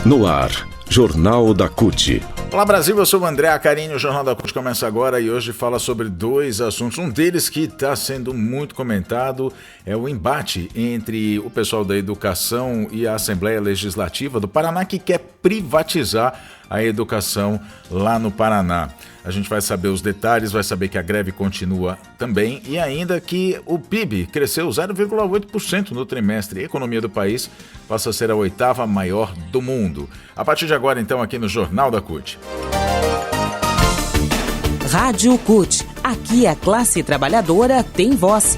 No ar, Jornal da CUT. Olá Brasil, eu sou o André Acarini, o Jornal da CUT começa agora e hoje fala sobre dois assuntos. Um deles que está sendo muito comentado é o embate entre o pessoal da educação e a Assembleia Legislativa do Paraná, que quer privatizar a educação lá no Paraná. A gente vai saber os detalhes, vai saber que a greve continua também e ainda que o PIB cresceu 0,8% no trimestre. A economia do país passa a ser a 8ª maior do mundo. A partir de agora, então, aqui no Jornal da CUT. Rádio CUT. Aqui a classe trabalhadora tem voz.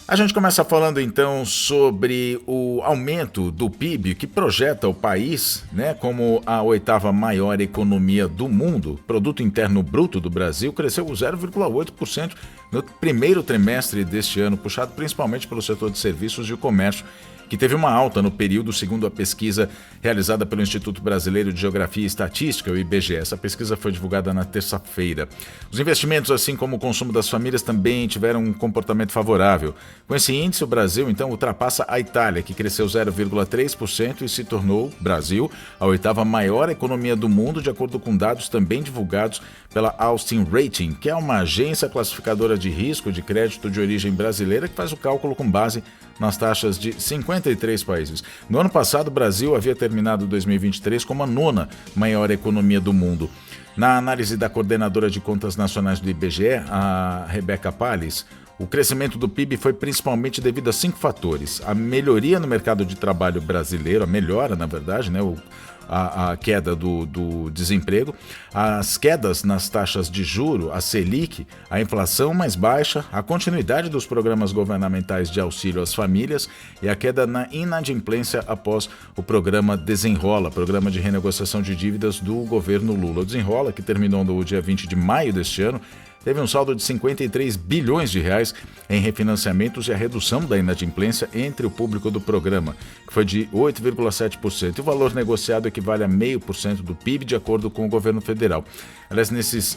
A gente começa falando então sobre o aumento do PIB que projeta o país, como a 8ª maior economia do mundo. O Produto Interno Bruto do Brasil cresceu 0,8% no primeiro trimestre deste ano, puxado principalmente pelo setor de serviços e o comércio, que teve uma alta no período, segundo a pesquisa realizada pelo Instituto Brasileiro de Geografia e Estatística, o IBGE. Essa pesquisa foi divulgada na terça-feira. Os investimentos, assim como o consumo das famílias, também tiveram um comportamento favorável. Com esse índice, o Brasil, então, ultrapassa a Itália, que cresceu 0,3% e se tornou, Brasil, a 8ª maior economia do mundo, de acordo com dados também divulgados pela Austin Rating, que é uma agência classificadora de risco de crédito de origem brasileira que faz o cálculo com base nas taxas de 53 países. No ano passado, o Brasil havia terminado 2023 como a 9ª maior economia do mundo. Na análise da coordenadora de contas nacionais do IBGE, a Rebeca Palles, o crescimento do PIB foi principalmente devido a 5 fatores. A melhoria no mercado de trabalho brasileiro, a melhora, na verdade, a queda do desemprego, as quedas nas taxas de juro, a Selic, a inflação mais baixa, a continuidade dos programas governamentais de auxílio às famílias e a queda na inadimplência após o programa Desenrola, programa de renegociação de dívidas do governo Lula. O Desenrola, que terminou no dia 20 de maio deste ano, teve um saldo de 53 bilhões de reais em refinanciamentos e a redução da inadimplência entre o público do programa, que foi de 8,7%. O valor negociado equivale a 0,5% do PIB, de acordo com o governo federal. Aliás, nesses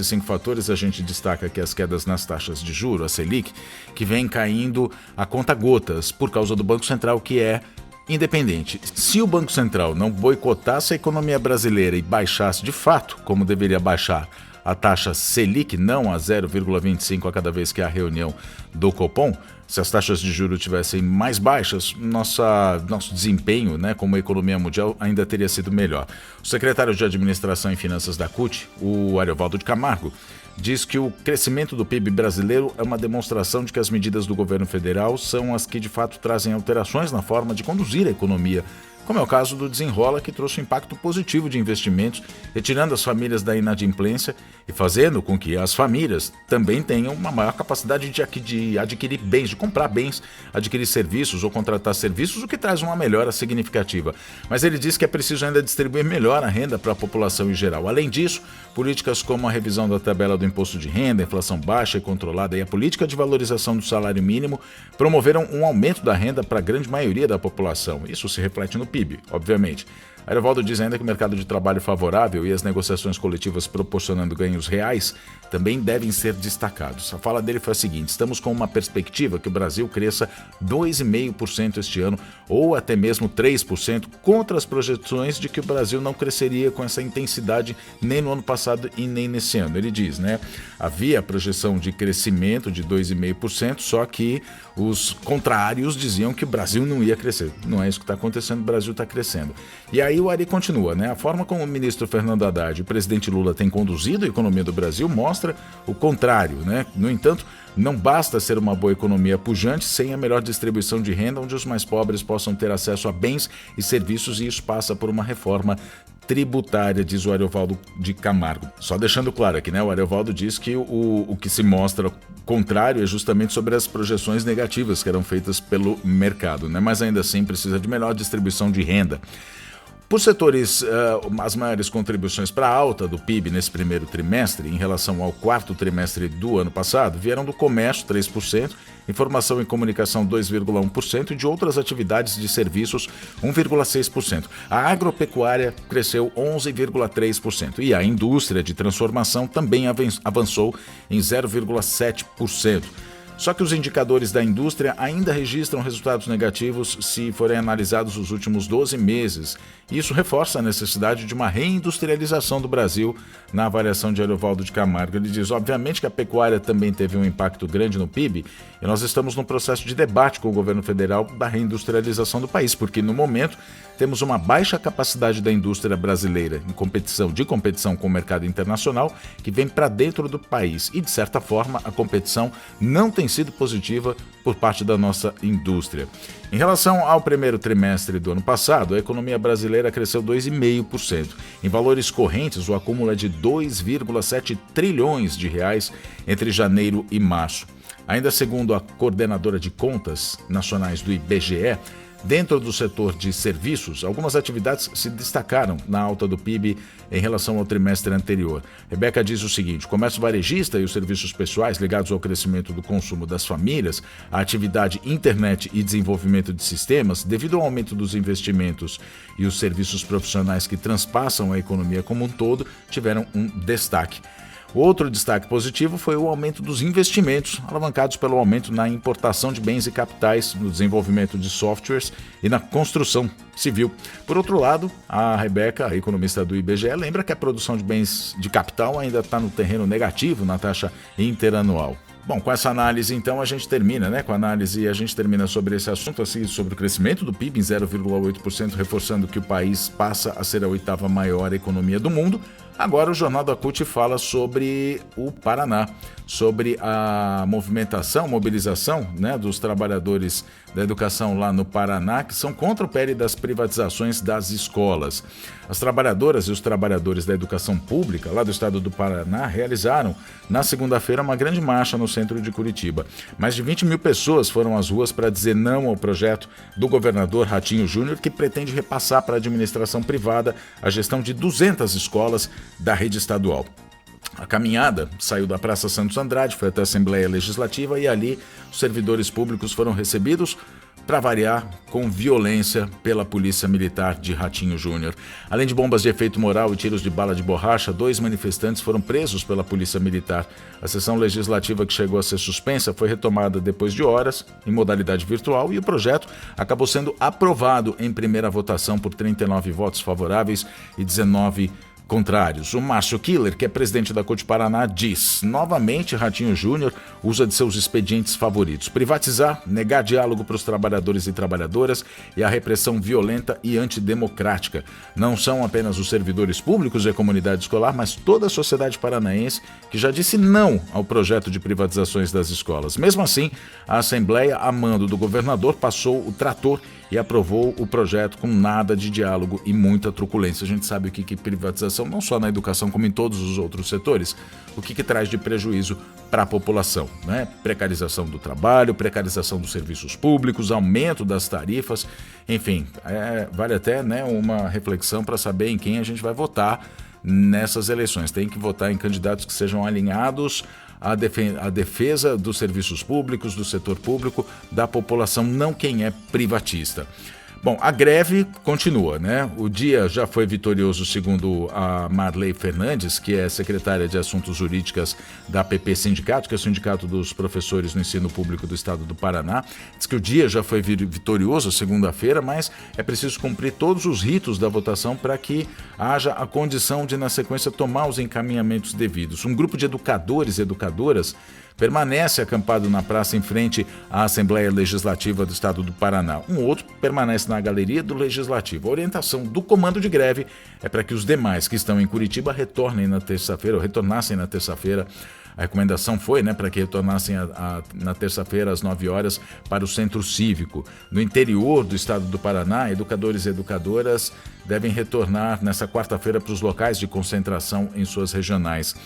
5 fatores, a gente destaca que as quedas nas taxas de juros, a Selic, que vem caindo a conta-gotas por causa do Banco Central, que é independente. Se o Banco Central não boicotasse a economia brasileira e baixasse de fato, como deveria baixar, a taxa Selic, não a 0,25 a cada vez que há reunião do Copom, se as taxas de juros tivessem mais baixas, nosso desempenho como economia mundial ainda teria sido melhor. O secretário de Administração e Finanças da CUT, o Ariovaldo de Camargo, diz que o crescimento do PIB brasileiro é uma demonstração de que as medidas do governo federal são as que de fato trazem alterações na forma de conduzir a economia, como é o caso do Desenrola, que trouxe um impacto positivo de investimentos, retirando as famílias da inadimplência e fazendo com que as famílias também tenham uma maior capacidade de adquirir bens, de comprar bens, adquirir serviços ou contratar serviços, o que traz uma melhora significativa. Mas ele diz que é preciso ainda distribuir melhor a renda para a população em geral. Além disso, políticas como a revisão da tabela do imposto de renda, a inflação baixa e controlada e a política de valorização do salário mínimo promoveram um aumento da renda para a grande maioria da população. Isso se reflete no PIB, obviamente. Ariovaldo diz ainda que o mercado de trabalho favorável e as negociações coletivas proporcionando ganhos reais também devem ser destacados. A fala dele foi a seguinte: estamos com uma perspectiva que o Brasil cresça 2,5% este ano ou até mesmo 3%, contra as projeções de que o Brasil não cresceria com essa intensidade nem no ano passado e nem nesse ano. Ele diz, havia a projeção de crescimento de 2,5%, só que os contrários diziam que o Brasil não ia crescer. Não é isso que está acontecendo, o Brasil está crescendo. E aí o Ari continua, a forma como o ministro Fernando Haddad e o presidente Lula têm conduzido a economia do Brasil mostra o contrário, No entanto, não basta ser uma boa economia pujante sem a melhor distribuição de renda, onde os mais pobres possam ter acesso a bens e serviços, e isso passa por uma reforma tributária, diz o Ariovaldo de Camargo. Só deixando claro aqui, o Ariovaldo diz que o que se mostra contrário é justamente sobre as projeções negativas que eram feitas pelo mercado, Mas ainda assim precisa de melhor distribuição de renda. Por setores, as maiores contribuições para a alta do PIB nesse primeiro trimestre, em relação ao quarto trimestre do ano passado, vieram do comércio, 3%, informação e comunicação, 2,1%, e de outras atividades de serviços, 1,6%. A agropecuária cresceu 11,3%, e a indústria de transformação também avançou em 0,7%. Só que os indicadores da indústria ainda registram resultados negativos se forem analisados os últimos 12 meses. Isso reforça a necessidade de uma reindustrialização do Brasil na avaliação de Ariovaldo de Camargo. Ele diz, obviamente, que a pecuária também teve um impacto grande no PIB e nós estamos num processo de debate com o governo federal da reindustrialização do país, porque no momento temos uma baixa capacidade da indústria brasileira de competição com o mercado internacional que vem para dentro do país e, de certa forma, a competição não tem sido positiva por parte da nossa indústria. Em relação ao primeiro trimestre do ano passado, a economia brasileira cresceu 2,5%. Em valores correntes, o acúmulo é de 2,7 trilhões de reais entre janeiro e março. Ainda segundo a coordenadora de contas nacionais do IBGE, dentro do setor de serviços, algumas atividades se destacaram na alta do PIB em relação ao trimestre anterior. Rebeca diz o seguinte, o comércio varejista e os serviços pessoais ligados ao crescimento do consumo das famílias, a atividade internet e desenvolvimento de sistemas, devido ao aumento dos investimentos e os serviços profissionais que transpassam a economia como um todo, tiveram um destaque. Outro destaque positivo foi o aumento dos investimentos, alavancados pelo aumento na importação de bens e capitais, no desenvolvimento de softwares e na construção civil. Por outro lado, a Rebeca, a economista do IBGE, lembra que a produção de bens de capital ainda está no terreno negativo na taxa interanual. Bom, com essa análise, então, a gente termina, Com a análise, a gente termina sobre esse assunto, assim, sobre o crescimento do PIB em 0,8%, reforçando que o país passa a ser a 8ª maior economia do mundo. Agora o Jornal da CUT fala sobre o Paraná, sobre a mobilização dos trabalhadores da educação lá no Paraná, que são contra o PL das privatizações das escolas. As trabalhadoras e os trabalhadores da educação pública lá do estado do Paraná realizaram na segunda-feira uma grande marcha no centro de Curitiba. Mais de 20 mil pessoas foram às ruas para dizer não ao projeto do governador Ratinho Júnior, que pretende repassar para a administração privada a gestão de 200 escolas da rede estadual. A caminhada saiu da Praça Santos Andrade, foi até a Assembleia Legislativa e ali os servidores públicos foram recebidos, para variar, com violência pela Polícia Militar de Ratinho Júnior. Além de bombas de efeito moral e tiros de bala de borracha, 2 manifestantes foram presos pela Polícia Militar. A sessão legislativa, que chegou a ser suspensa, foi retomada depois de horas, em modalidade virtual, e o projeto acabou sendo aprovado em primeira votação por 39 votos favoráveis e 19 contrários. O Márcio Killer, que é presidente da CUT Paraná, diz: novamente Ratinho Júnior usa de seus expedientes favoritos: privatizar, negar diálogo para os trabalhadores e trabalhadoras e a repressão violenta e antidemocrática. Não são apenas os servidores públicos e a comunidade escolar, mas toda a sociedade paranaense que já disse não ao projeto de privatizações das escolas. Mesmo assim, a Assembleia, a mando do governador, passou o trator e aprovou o projeto com nada de diálogo e muita truculência. A gente sabe o que privatização, não só na educação, como em todos os outros setores, o que traz de prejuízo para a população, Precarização do trabalho, precarização dos serviços públicos, aumento das tarifas, enfim, vale até uma reflexão para saber em quem a gente vai votar nessas eleições. Tem que votar em candidatos que sejam alinhados à defesa dos serviços públicos, do setor público, da população, não quem é privatista. Bom, a greve continua, O dia já foi vitorioso, segundo a Marley Fernandes, que é secretária de Assuntos Jurídicas da APP Sindicato, que é o Sindicato dos Professores no Ensino Público do Estado do Paraná. Diz que o dia já foi vitorioso, segunda-feira, mas é preciso cumprir todos os ritos da votação para que haja a condição de, na sequência, tomar os encaminhamentos devidos. Um grupo de educadores e educadoras permanece acampado na praça em frente à Assembleia Legislativa do Estado do Paraná. Um outro permanece na galeria do Legislativo. A orientação do comando de greve é para que os demais que estão em Curitiba retornassem na terça-feira. A recomendação foi para que retornassem na terça-feira às 9 horas para o Centro Cívico. No interior do estado do Paraná, educadores e educadoras devem retornar nesta quarta-feira para os locais de concentração em suas regionais.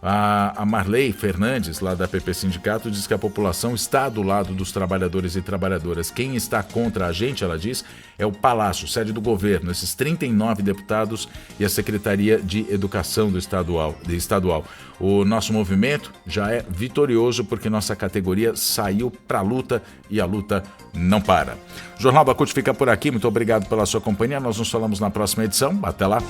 A Marley Fernandes, lá da PP Sindicato, diz que a população está do lado dos trabalhadores e trabalhadoras. Quem está contra a gente, ela diz, é o Palácio, sede do governo, esses 39 deputados e a Secretaria de Educação do estadual. O nosso movimento já é vitorioso porque nossa categoria saiu para a luta e a luta não para. O Jornal da CUT fica por aqui. Muito obrigado pela sua companhia. Nós nos falamos na próxima edição. Até lá.